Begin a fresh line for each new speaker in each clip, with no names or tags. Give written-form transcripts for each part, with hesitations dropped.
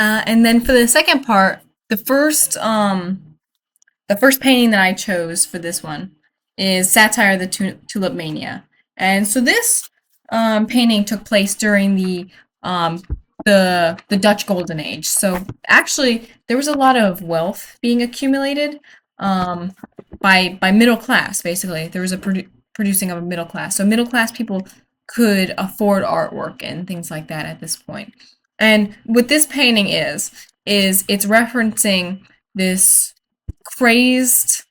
And then for the second part, the first the first painting that I chose for this one is Satire of the Tulip Mania. And so this painting took place during um, the Dutch Golden Age. So actually, there was a lot of wealth being accumulated um, by middle class. Basically, there was a producing of a middle class. So middle class people could afford artwork and things like that at this point. And what this painting is it's referencing this crazed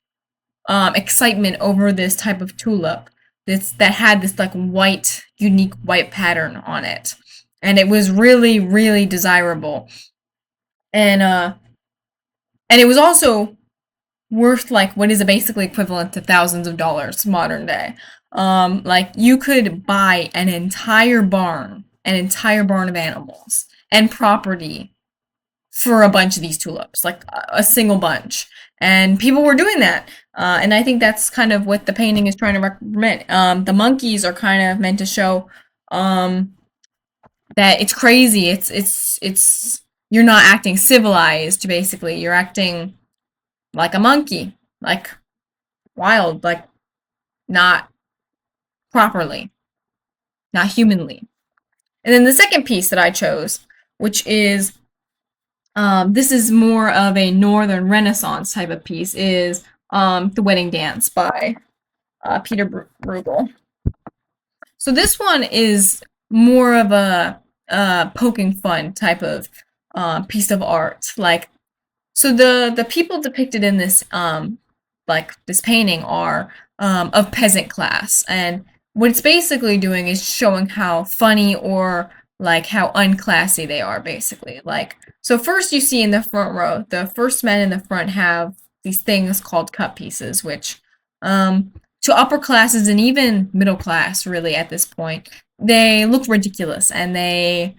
excitement over this type of tulip that had this like white, unique white pattern on it, and it was really, really desirable, and it was also worth like what is basically equivalent to thousands of dollars modern day. Like you could buy an entire barn of animals and property for a bunch of these tulips, like a single bunch. And people were doing that. And I think that's kind of what the painting is trying to represent. The monkeys are kind of meant to show um, that it's crazy. It's you're not acting civilized. Basically, you're acting like a monkey, like wild, like not properly, not humanly. And then the second piece that I chose, which is this is more of a Northern Renaissance type of piece, is The Wedding Dance by Peter Bruegel. So this one is more of a poking fun type of piece of art. Like, so the people depicted in this like this painting are of peasant class, and what it's basically doing is showing how funny or like how unclassy they are, basically. Like, so first you see in the front row, the first men in the front have these things called cut pieces, which to upper classes and even middle class, really at this point, they look ridiculous, and they're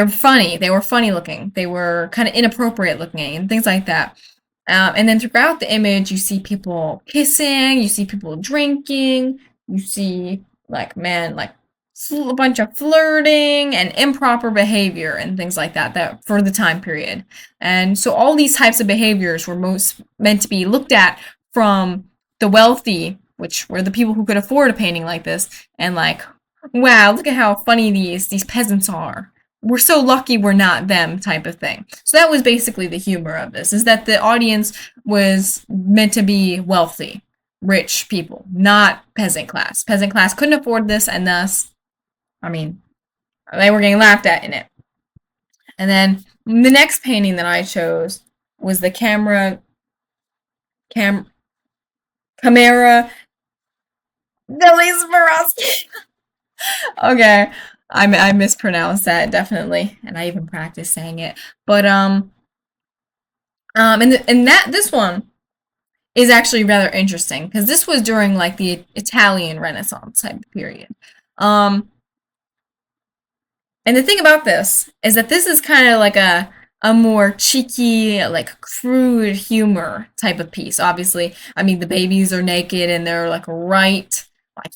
funny. They were funny looking. They were kind of inappropriate looking and things like that. And then throughout the image, you see people kissing, you see people drinking, you see like man, like a bunch of flirting and improper behavior and things like that. That for the time period. And so all these types of behaviors were most meant to be looked at from the wealthy, which were the people who could afford a painting like this, and like, wow, look at how funny these peasants are. We're so lucky we're not them type of thing. So that was basically the humor of this, is that the audience was meant to be wealthy, rich people, not peasant class. Peasant class couldn't afford this, and thus, I mean, they were getting laughed at in it. And then the next painting that I chose was the cam Camera Billy Swarovski. Okay, I mispronounced that definitely, and I even practiced saying it. But and that this one is actually rather interesting because this was during like the Italian Renaissance type of period. Um, and the thing about this is that this is kind of like a more cheeky, like crude humor type of piece. Obviously, I mean the babies are naked and they're like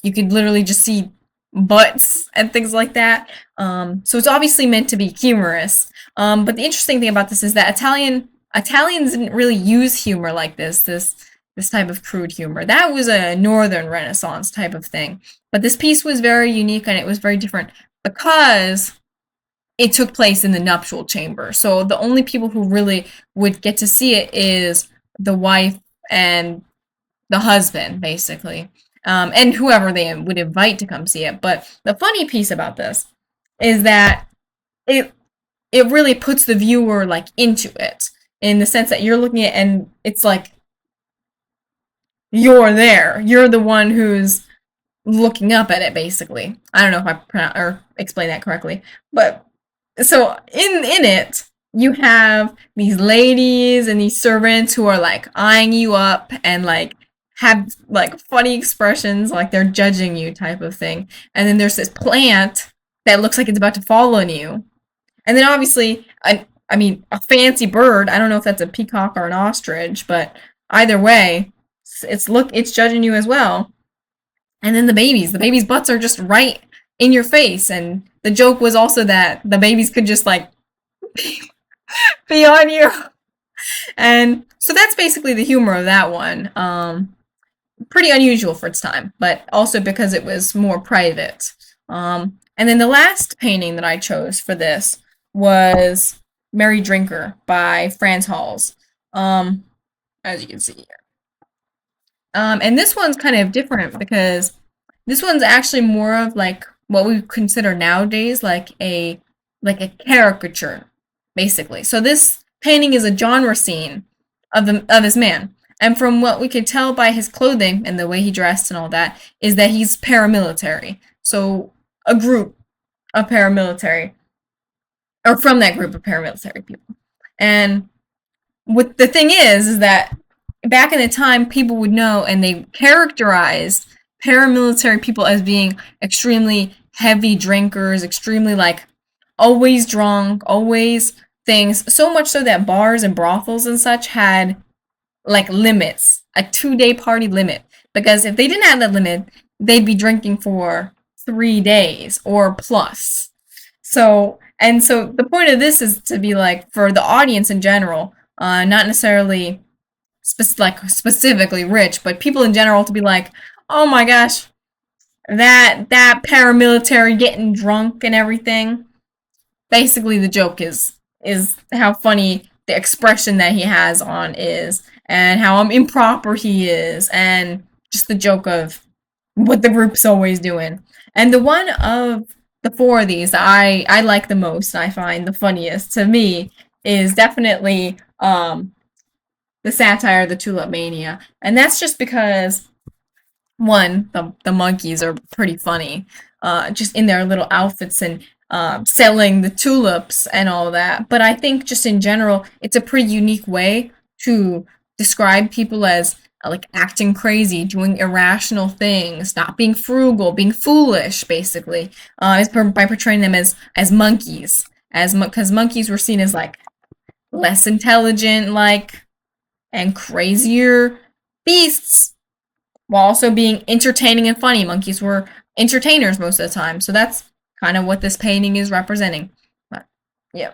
you could literally just see butts and things like that. So it's obviously meant to be humorous. But the interesting thing about this is that Italians didn't really use humor like this type of crude humor. That was a Northern Renaissance type of thing. But this piece was very unique and it was very different because it took place in the nuptial chamber. So the only people who really would get to see it is the wife and the husband, basically, and whoever they would invite to come see it. But the funny piece about this is that it it really puts the viewer like into it in the sense that you're looking at and it's like you're there. You're the one who's looking up at it, basically. I don't know if I pronounce or explain that correctly, but so in it you have these ladies and these servants who are like eyeing you up and like have like funny expressions like they're judging you type of thing, and then there's this plant that looks like it's about to fall on you, and then obviously I mean a fancy bird. I don't know if that's a peacock or an ostrich, but either way it's judging you as well. And then the babies butts are just right in your face, and the joke was also that the babies could just like beyond you. And so that's basically the humor of that one. Pretty unusual for its time, but also because it was more private. And then the last painting that I chose for this was Merry Drinker by Frans Hals. As you can see here. And this one's kind of different because this one's actually more of like what we consider nowadays like a caricature, basically. So this painting is a genre scene of this man. And from what we could tell by his clothing and the way he dressed and all that, is that he's paramilitary. So a group of paramilitary, or from that group of paramilitary people. And what the thing is that back in the time, people would know, and they characterized paramilitary people as being extremely heavy drinkers, extremely like always drunk, always things. So much so that bars and brothels and such had like limits, a 2-day party limit. Because if they didn't have that limit, they'd be drinking for 3 days or plus. So the point of this is to be like for the audience in general, not necessarily specifically rich, but people in general to be like, oh my gosh, that paramilitary getting drunk and everything. Basically, the joke is how funny the expression that he has on is, and how improper he is, and just the joke of what the group's always doing. And the one of the four of these I like the most, and I find the funniest to me is definitely the satire, the Tulip Mania, and that's just because one, the monkeys are pretty funny, just in their little outfits and selling the tulips and all that. But I think just in general, it's a pretty unique way to describe people as like acting crazy, doing irrational things, not being frugal, being foolish, basically, by portraying them as monkeys, because monkeys were seen as like less intelligent, like and crazier beasts while also being entertaining and funny. Monkeys were entertainers most of the time. So that's kind of what this painting is representing. But, yeah.